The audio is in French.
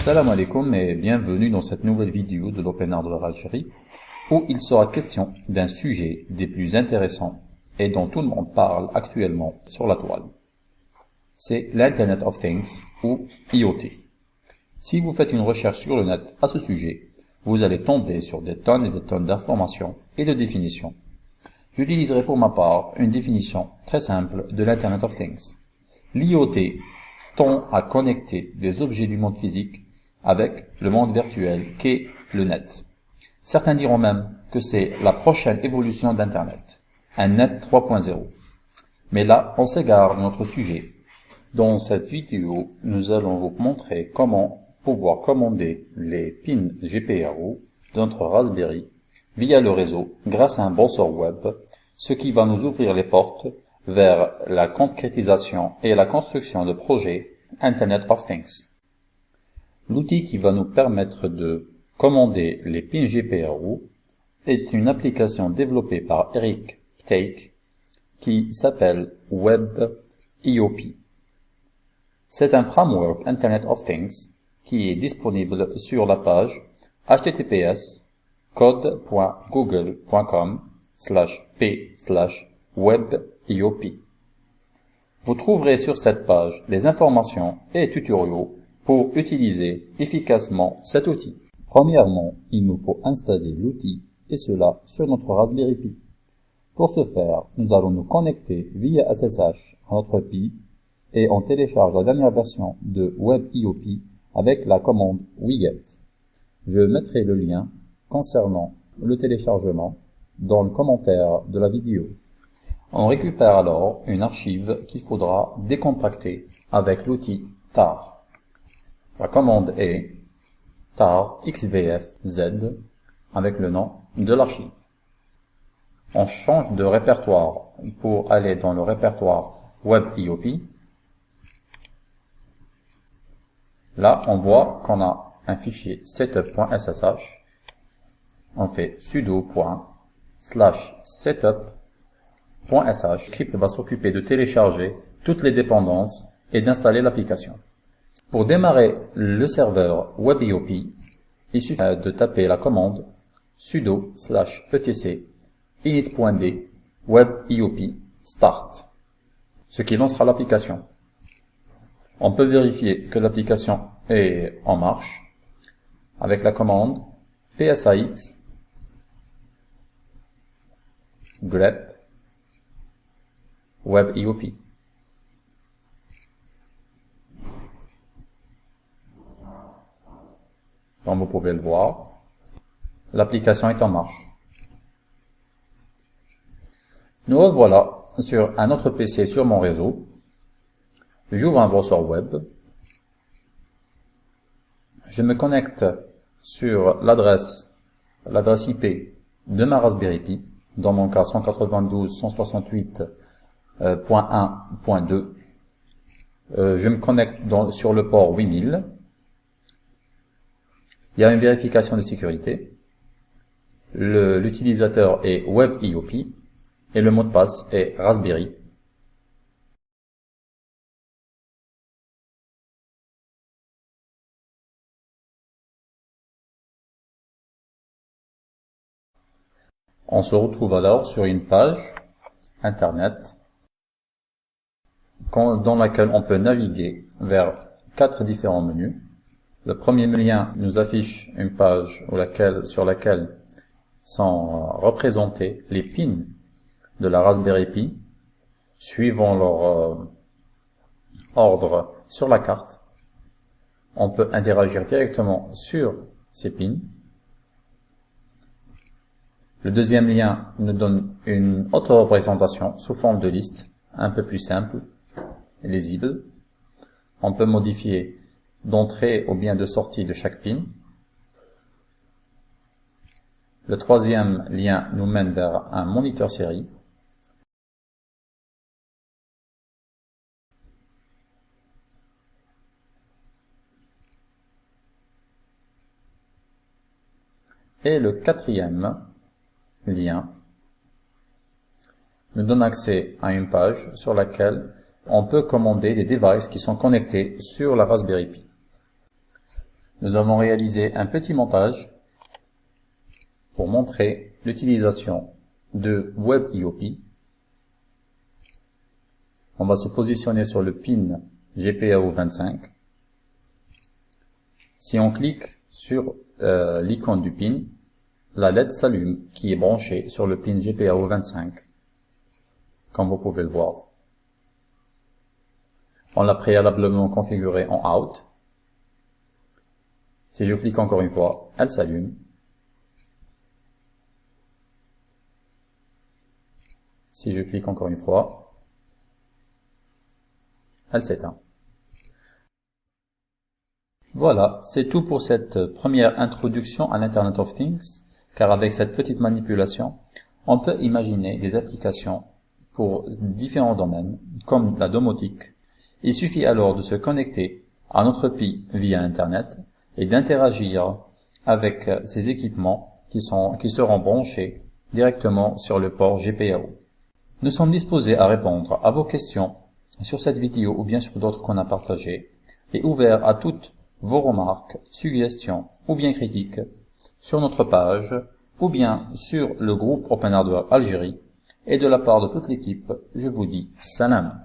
Salam alaikum et bienvenue dans cette nouvelle vidéo de l'Open Hardware Algérie où il sera question d'un sujet des plus intéressants et dont tout le monde parle actuellement sur la toile. C'est l'Internet of Things ou IoT. Si vous faites une recherche sur le net à ce sujet, vous allez tomber sur des tonnes et des tonnes d'informations et de définitions. J'utiliserai pour ma part une définition très simple de l'Internet of Things. L'IoT tend à connecter des objets du monde physique avec le monde virtuel qu'est le net. Certains diront même que c'est la prochaine évolution d'Internet, un net 3.0. Mais là, on s'égare de notre sujet. Dans cette vidéo, nous allons vous montrer comment pouvoir commander les pins GPRO de notre Raspberry via le réseau grâce à un browser web, ce qui va nous ouvrir les portes vers la concrétisation et la construction de projets Internet of Things. L'outil qui va nous permettre de commander les pins GPRO est une application développée par Eric Ptake qui s'appelle WebIoP. C'est un framework Internet of Things qui est disponible sur la page https://code.google.com/p/WebIoP. Vous trouverez sur cette page des informations et tutoriaux pour utiliser efficacement cet outil. Premièrement, il nous faut installer l'outil et cela sur notre Raspberry Pi. Pour ce faire, nous allons nous connecter via SSH à notre Pi et on télécharge la dernière version de WebIoP avec la commande wget. Je mettrai le lien concernant le téléchargement dans le commentaire de la vidéo. On récupère alors une archive qu'il faudra décompacter avec l'outil tar. La commande est tar xvfz avec le nom de l'archive. On change de répertoire pour aller dans le répertoire WebIoP. Là, on voit qu'on a un fichier setup.ssh. On fait sudo/setup.sh. Le script va s'occuper de télécharger toutes les dépendances et d'installer l'application. Pour démarrer le serveur WebIoP, il suffit de taper la commande sudo/etc init.d WebIoP start, ce qui lancera l'application. On peut vérifier que l'application est en marche avec la commande psax grep WebIoP. Comme vous pouvez le voir, l'application est en marche. Nous revoilà sur un autre PC sur mon réseau. J'ouvre un browser web. Je me connecte sur l'adresse IP de ma Raspberry Pi, dans mon cas 192.168.1.2. Je me connecte sur le port 8000. Il y a une vérification de sécurité. L'utilisateur est WebIoP et le mot de passe est Raspberry. On se retrouve alors sur une page Internet dans laquelle on peut naviguer vers 4 différents menus. Le premier lien nous affiche une page sur laquelle sont représentés les pins de la Raspberry Pi, suivant leur ordre sur la carte. On peut interagir directement sur ces pins. Le deuxième lien nous donne une autre représentation sous forme de liste, un peu plus simple et lisible. On peut modifier d'entrée ou bien de sortie de chaque pin. Le troisième lien nous mène vers un moniteur série. Et le quatrième lien nous donne accès à une page sur laquelle on peut commander des devices qui sont connectés sur la Raspberry Pi. nous avons réalisé un petit montage pour montrer l'utilisation de WebIoP. On va se positionner sur le pin GPIO 25. Si on clique sur l'icône du pin, la LED s'allume qui est branchée sur le pin GPIO 25, comme vous pouvez le voir. On l'a préalablement configuré en out. Si je clique encore une fois, elle s'allume. Si je clique encore une fois, elle s'éteint. Voilà, c'est tout pour cette première introduction à l'Internet of Things, car avec cette petite manipulation, on peut imaginer des applications pour différents domaines, comme la domotique. Il suffit alors de se connecter à notre PI via Internet et d'interagir avec ces équipements qui seront branchés directement sur le port GPIO. Nous sommes disposés à répondre à vos questions sur cette vidéo ou bien sur d'autres qu'on a partagées et ouverts à toutes vos remarques, suggestions ou bien critiques sur notre page ou bien sur le groupe Open Hardware Algérie, et de la part de toute l'équipe, je vous dis salam.